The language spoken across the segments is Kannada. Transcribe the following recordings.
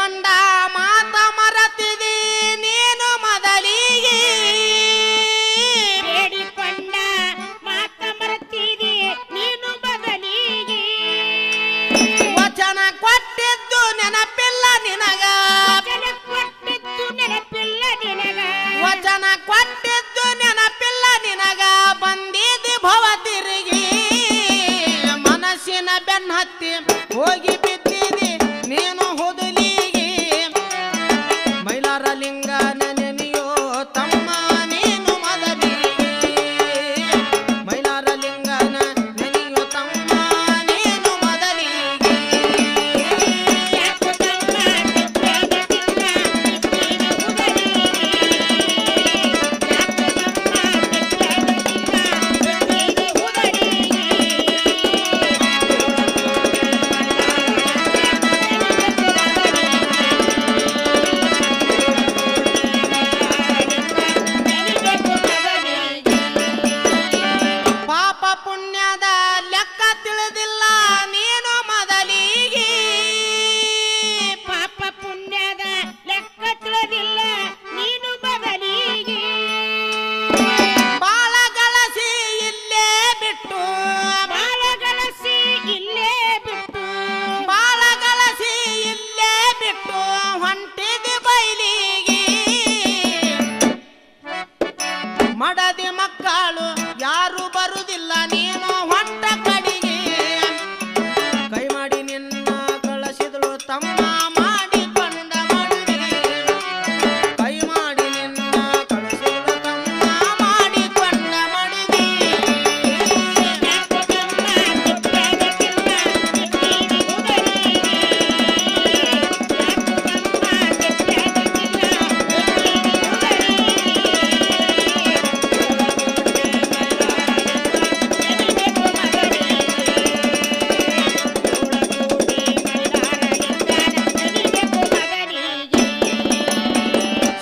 ಬೇಡಿಕೊಂಡ ಮಾತ ಮರತಿದಿ ನೀನು ಮೊದಲಿಗೆ ಬೇಡಿಕೊಂಡ ಮಾತ ಮರತಿದಿ ನೀನು ಮೊದಲಿಗೆ ವಚನ ಕೊಟ್ಟಿದ್ದು ನೆನಪಿಲ್ಲ ನಿನಗ ವಚನ ಕೊಟ್ಟಿದ್ದು ನೆನಪಿಲ್ಲ ನಿನಗ ವಚನ ಕೊಟ್ಟಿದ್ದು ನೆನಪಿಲ್ಲ ನಿನಗ ಬಂದಿದ್ದಿ ಭವ ತಿರುಗಿ ಮನಸ್ಸಿನ ಬೆನ್ನತ್ತಿ ಹೋಗಿ ಬಿದ್ದಿದಿ ನೀನು ಹುದುಲಿಗೆ ಮೈಲಾರ ಲಿಂಗನ ನೆನೆಯೋ ತಮ್ಮ ನೀನು ಮೊದಲಿಗೆ ಮೈಲಾರ ಲಿಂಗನ ನೆನೆಯೋ ತಮ್ಮ ನೀನು ಮೊದಲಿಗೆ ಪಾಪ ಪುಣ್ಯದ ಲೆಕ್ಕ ತಿಳಿದಿಲ್ಲ ನೀನು ಮೊದಲಿಗೆ ಪಾಪ ಪುಣ್ಯದ ಲೆಕ್ಕ ತಿಳಿದಿಲ್ಲ ನೀನು ಮೊದಲಿಗೆ ಬಾಳ ಗಳಸಿ ಇಲ್ಲೇ ಬಿಟ್ಟು ಬಾಳ ಗಳಿಸಿ ಇಲ್ಲೇ ಬಿಟ್ಟು ಬಾಳ ಗಳಸಿ ಇಲ್ಲೇ ಬಿಟ್ಟು ಹೊಂಟಿದಿ ಬೈಲಿಗೆ ಮಡದಿ ಮಕ್ಕಳು ಯಾರು ಬರುವುದಿಲ್ಲ ನೀನು ಹೊಂಟ ಕಡಿಗೆ ಕೈ ಮಾಡಿ ನಿನ್ನ ಕಳಿಸಿದಳು ತಮ್ಮ ಮಾಡಿಕೊಂಡ ಮಡದಿ ಕೈ ಮಾಡಿ ನಿನ್ನ ಕಳಿಸಿದಳು ತಮ್ಮ ಮಾಡಿಕೊಂಡ ಮಡದಿ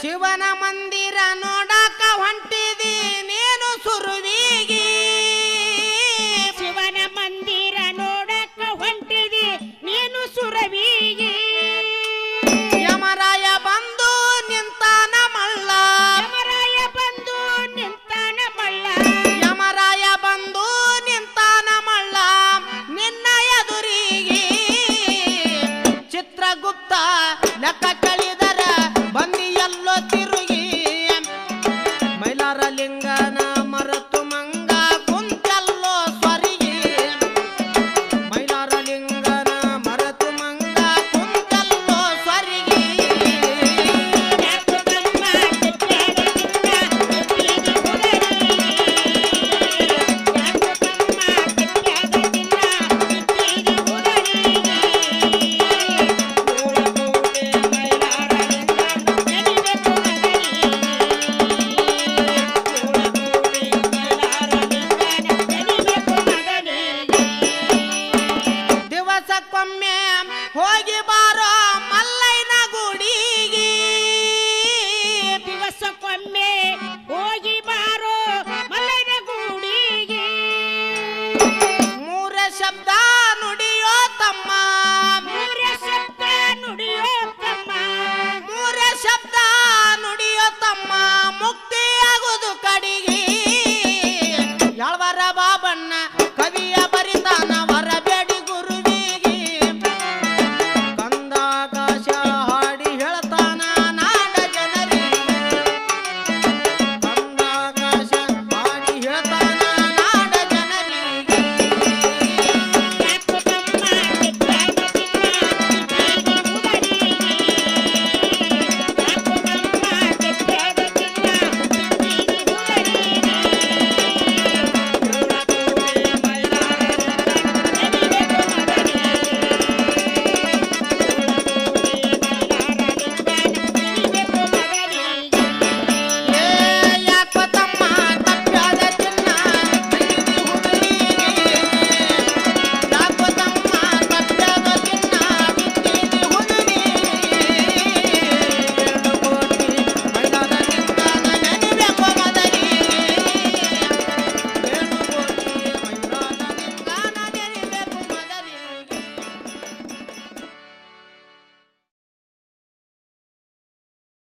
ಶಿವನ ಮಂದಿರ ನೋಡಾಕ ಹೊಂಟಿದಿ ನೀನು ಸುರುವಿಗೆ ಶಿವನ ಮಂದಿರ ನೋಡಕ್ಕ ಹೊಂಟಿದಿ ನೀನು ಸುರವಿಗೆ ಯಮರಾಯ ಬಂದು ನಿಂತಾನ ಮಳ್ಳ ಯಮರಾಯ ಬಂದು ನಿಂತಾನ ಮಳ್ಳ ಯಮರಾಯ ಬಂದು ನಿಂತಾನ ಮಳ್ಳ ನಿನ್ನ ಎದುರಿಗೆ ಚಿತ್ರಗುಪ್ತ ಲೆಕ್ಕ